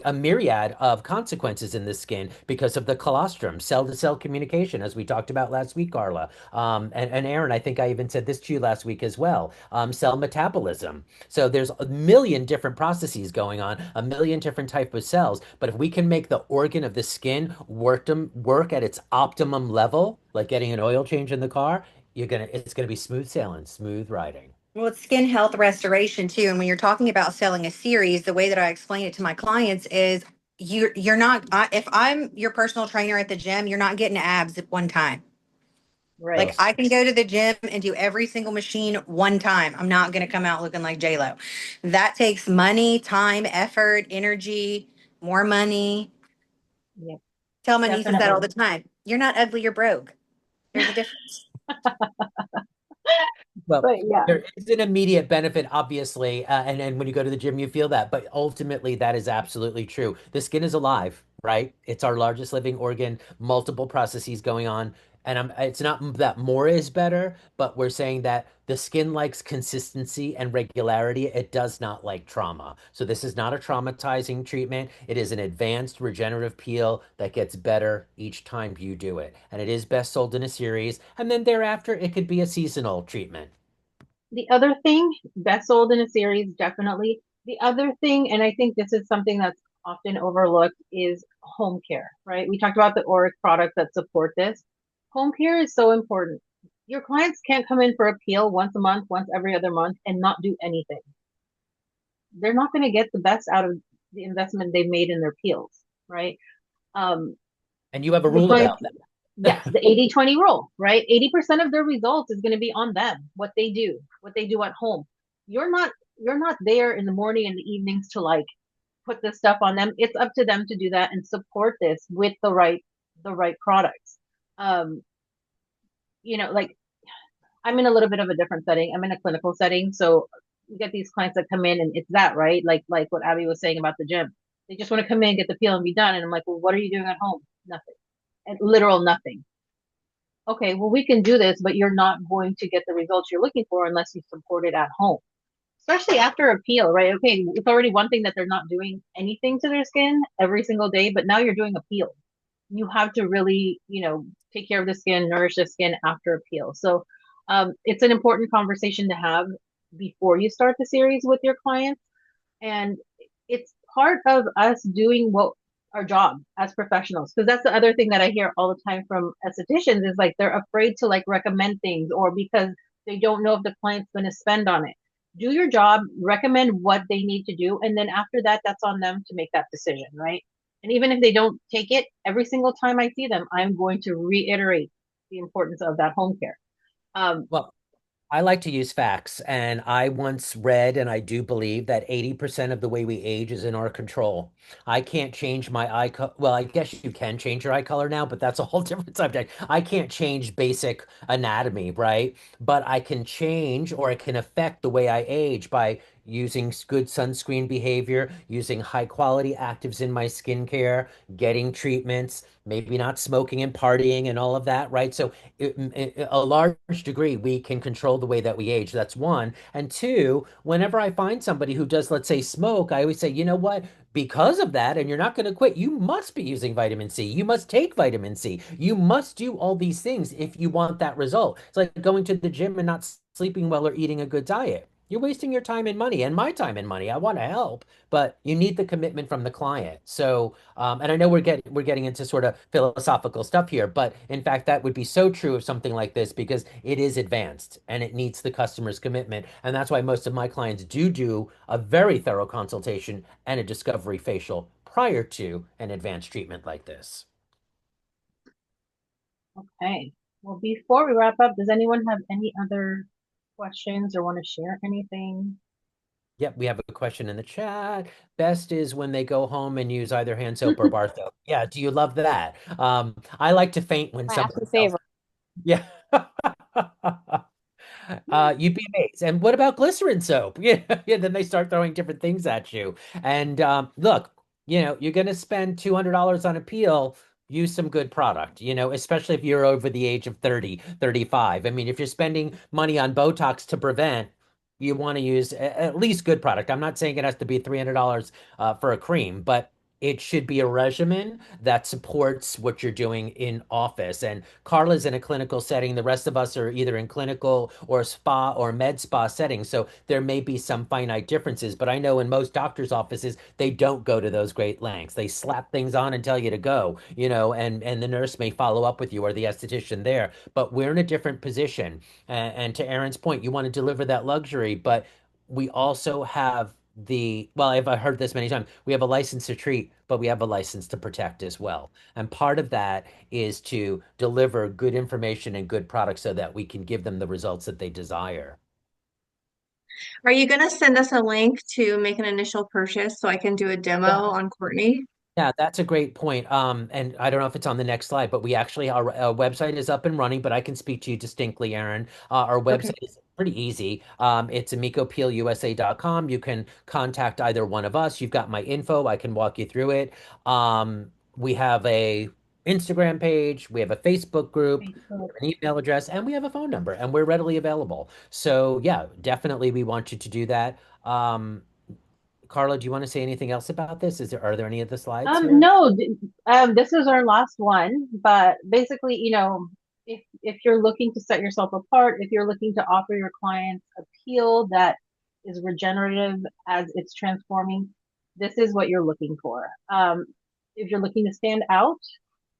a myriad of consequences in the skin because of the colostrum, cell-to-cell communication, as we talked about last week, Carla. And Aaron, I think I even said this to you last week as well. Cell metabolism. So there's a million different processes going on, a million different type of cells. But if we can make the organ of the skin work at its optimum level, like getting an oil change in the car, it's gonna be smooth sailing, smooth riding. Well, it's skin health restoration too. And when you're talking about selling a series, the way that I explain it to my clients is you're not, if I'm your personal trainer at the gym, you're not getting abs at one time. Like, Right. I can go to the gym and do every single machine one time. I'm not going to come out looking like J-Lo. That takes money, time, effort, energy, more money. Yep. Tell my nieces that all Definitely. the time. You're not ugly, you're broke. There's a difference. Well, But yeah, there is an immediate benefit, obviously, and when you go to the gym, you feel that. But ultimately, that is absolutely true. The skin is alive, right? It's our largest living organ, multiple processes going on. And it's not that more is better, but we're saying that the skin likes consistency and regularity. It does not like trauma. So this is not a traumatizing treatment. It is an advanced regenerative peel that gets better each time you do it. And it is best sold in a series. And then thereafter, it could be a seasonal treatment. the other thing, best sold in a series, definitely. The other thing, and I think this is something that's often overlooked, is home care, right? We talked about the Auric products that support this. Home care is so important. Your clients can't come in for a peel once a month, once every other month, and not do anything. They're not going to get the best out of the investment they've made in their peels, right? Um, And you have a your rule clients, about that. yes, the 80-20 rule, right? 80% of their results is going to be on them, what they do at home. You're not there in the morning and the evenings to like put this stuff on them. It's up to them to do that and support this with the right products. Um, like I'm in a little bit of a different setting. I'm in a clinical setting, so you get these clients that come in and it's that, right? Like what Abby was saying about the gym. They just want to come in, get the peel, and be done. And I'm like, well, what are you doing at home? Nothing. And literal nothing. Okay, well, we can do this, but you're not going to get the results you're looking for unless you support it at home. Especially after a peel, right? Okay, it's already one thing that they're not doing anything to their skin every single day, but now you're doing a peel. You have to really, take care of the skin, nourish the skin after a peel. So it's an important conversation to have before you start the series with your clients. And it's part of us doing what our job as professionals. Because that's the other thing that I hear all the time from estheticians is like they're afraid to like recommend things or because they don't know if the client's going to spend on it. Do your job, recommend what they need to do, and then after that, that's on them to make that decision, right? And even if they don't take it, every single time I see them, I'm going to reiterate the importance of that home care. Um, Well, I like to use facts, and I once read, and I do believe that 80% of the way we age is in our control. I can't change my eye color. Well, I guess you can change your eye color now, but that's a whole different subject. I can't change basic anatomy, right? But I can change or it can affect the way I age by using good sunscreen behavior, using high quality actives in my skincare, getting treatments, maybe not smoking and partying and all of that, right? So a large degree, we can control the way that we age. That's one. And two, whenever I find somebody who does, let's say, smoke, I always say, you know what? Because of that, and you're not going to quit, you must be using vitamin C. You must take vitamin C. You must do all these things if you want that result. It's like going to the gym and not sleeping well or eating a good diet. You're wasting your time and money and my time and money. I want to help, but you need the commitment from the client. So and I know we're getting into sort of philosophical stuff here, but in fact, that would be so true of something like this because it is advanced and it needs the customer's commitment. And that's why most of my clients do a very thorough consultation and a discovery facial prior to an advanced treatment like this. okay. Well, before we wrap up, does anyone have any other questions or want to share anything? Yep, we have a question in the chat. Best is when they go home and use either hand soap or bar soap. Yeah, do you love that? I like to faint when My somebody absolute sells. favorite. Yeah. You'd be amazed. And what about glycerin soap? Yeah, yeah, then they start throwing different things at you. And look, you're going to spend $200 on a peel, use some good product, especially if you're over the age of 30, 35. I mean, if you're spending money on Botox to prevent, you want to use at least good product. I'm not saying it has to be $300 for a cream, but it should be a regimen that supports what you're doing in office. And Carla's in a clinical setting. The rest of us are either in clinical or spa or med spa settings. So there may be some finite differences, but I know in most doctors' offices, they don't go to those great lengths. They slap things on and tell you to go, and the nurse may follow up with you or the esthetician there. But we're in a different position. And to Aaron's point, you want to deliver that luxury, but we also have well, I've heard this many times. We have a license to treat, but we have a license to protect as well. And part of that is to deliver good information and good products so that we can give them the results that they desire. Are you going to send us a link to make an initial purchase so I can do a demo Yeah. on Courtney? Yeah, that's a great point. And I don't know if it's on the next slide, but we actually our website is up and running, but I can speak to you distinctly, Aaron. Our Okay. website is pretty easy. It's amikopeelusa.com. You can contact either one of us. You've got my info. I can walk you through it. We have a Instagram page, we have a Facebook group, we Facebook. have an email address, and we have a phone number, and we're readily available. So yeah, definitely we want you to do that. Carla, do you want to say anything else about this? Are there any of the slides here? No, this is our last one, but basically, if you're looking to set yourself apart, if you're looking to offer your clients a peel that is regenerative as it's transforming, this is what you're looking for. If you're looking to stand out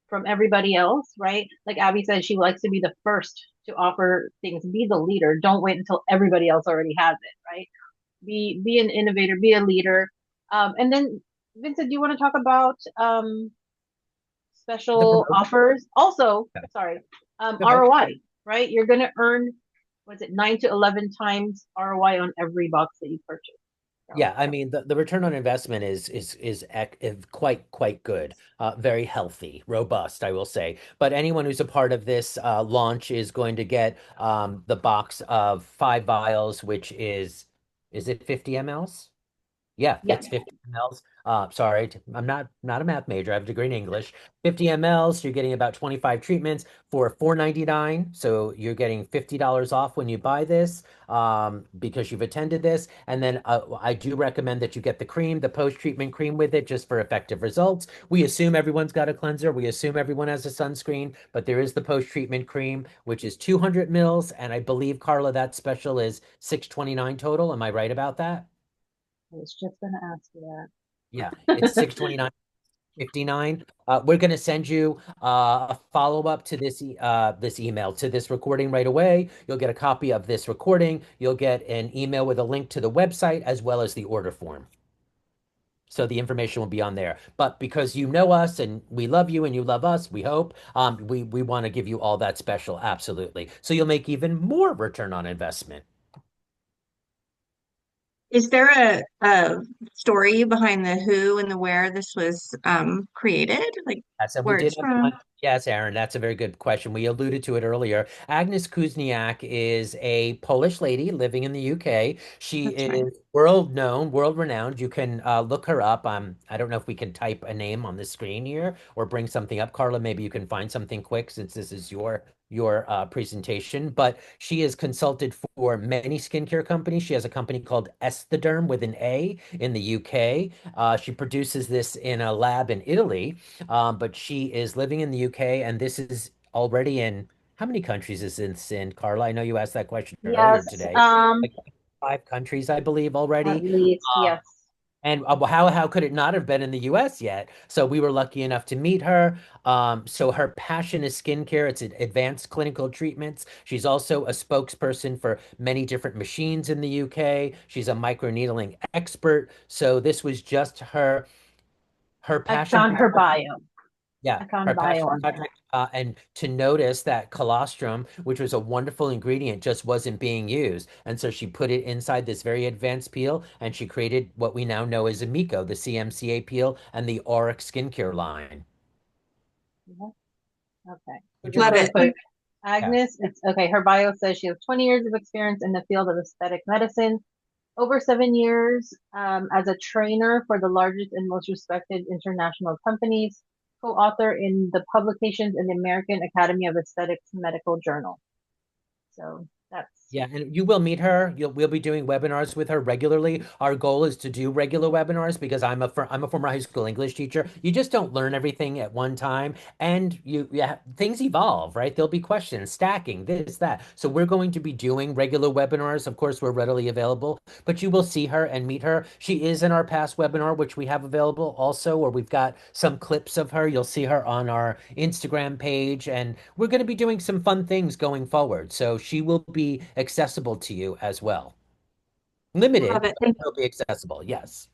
from everybody else, right? Like Abby said, she likes to be the first to offer things, be the leader. Don't wait until everybody else already has it, right? Be an innovator, be a leader. And then Vincent, do you want to talk about The special promotion. offers? Also, Okay. sorry, Go ahead. ROI, right? You're going to earn, what's it, 9 to 11 times ROI on every box that you purchase. So, Yeah, I mean the return on investment is quite good, very healthy, robust, I will say. But anyone who's a part of this launch is going to get the box of 5 vials, which is it 50 mLs? Yeah, yeah, it's 50 mLs. Sorry, I'm not a math major. I have a degree in English. 50 mLs, you're getting about 25 treatments for 4.99. So you're getting $50 off when you buy this because you've attended this. And then I do recommend that you get the cream, the post-treatment cream with it, just for effective results. We assume everyone's got a cleanser. We assume everyone has a sunscreen, but there is the post-treatment cream, which is 200 mils. And I believe, Carla, that special is 629 total. Am I right about that? I was just going to ask you Yeah, it's that. 629. 59. We're going to send you a follow-up to this email to this recording right away. You'll get a copy of this recording. You'll get an email with a link to the website as well as the order form. So the information will be on there. But because you know us and we love you and you love us, we hope, we want to give you all that special, absolutely. So you'll make even more return on investment. Is there a story behind the who and the where this was created? Like So we where did it's have one. from? Yes, Aaron, that's a very good question. We alluded to it earlier. Agnes Kuzniak is a Polish lady living in the UK. She That's right. is world known, world renowned. You can look her up. I don't know if we can type a name on the screen here or bring something up. Carla, maybe you can find something quick since this is your presentation. But she is consulted for many skincare companies. She has a company called Esthederm with an A in the UK. She produces this in a lab in Italy. But she is living in the UK, and this is already in how many countries is this in, Carla? I know you asked that question earlier Yes, today. Like 5 countries, I believe, at already. least, Um, yes. and how could it not have been in the US yet? So we were lucky enough to meet her. So her passion is skincare. It's advanced clinical treatments. She's also a spokesperson for many different machines in the UK. She's a microneedling expert. So this was just her I passion found her project. bio. Yeah, I found her a bio passion on her. project, and to notice that colostrum, which was a wonderful ingredient, just wasn't being used. And so she put it inside this very advanced peel, and she created what we now know as AMiKO, the CMCA peel, and the Auric skincare line. Mhm. Okay, so Would you just Love mind? really it. quick, Yeah. Agnes, it's okay. Her bio says she has 20 years of experience in the field of aesthetic medicine, over 7 years as a trainer for the largest and most respected international companies, co-author in the publications in the American Academy of Aesthetics Medical Journal. So that's Yeah, and you will meet her. We'll be doing webinars with her regularly. Our goal is to do regular webinars because I'm a former high school English teacher. You just don't learn everything at one time, and yeah, things evolve, right? There'll be questions, stacking, this, that. So we're going to be doing regular webinars. Of course, we're readily available, but you will see her and meet her. She is in our past webinar, which we have available also, where we've got some clips of her. You'll see her on our Instagram page, and we're going to be doing some fun things going forward. So she will be accessible to you as well. Love Limited, it. but will be accessible, yes,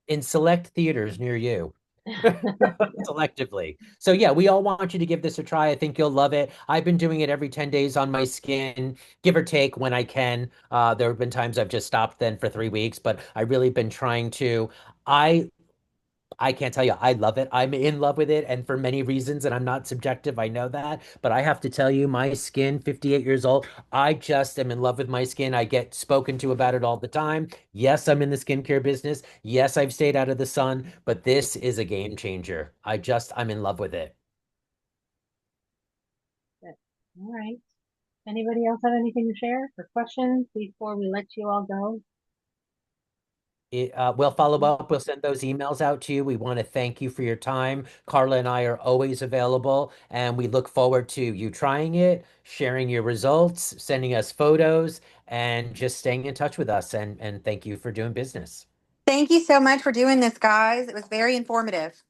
in select theaters near you. Selectively. So yeah, we all want you to give this a try. I think you'll love it. I've been doing it every 10 days on my skin, give or take when I can. There have been times I've just stopped then for 3 weeks, but I really been trying to. I I can't tell you, I love it. I'm in love with it, and for many reasons, and I'm not subjective, I know that. But I have to tell you, my skin, 58 years old, I just am in love with my skin. I get spoken to about it all the time. Yes, I'm in the skincare business. Yes, I've stayed out of the sun, but this is a game changer. I'm in love with it. it. All right. Anybody else have anything to share or questions before we let you all go? We'll follow up. We'll send those emails out to you. We want to thank you for your time. Carla and I are always available, and we look forward to you trying it, sharing your results, sending us photos, and just staying in touch with us. And thank you for doing business. Thank you so much for doing this, guys. It was very informative.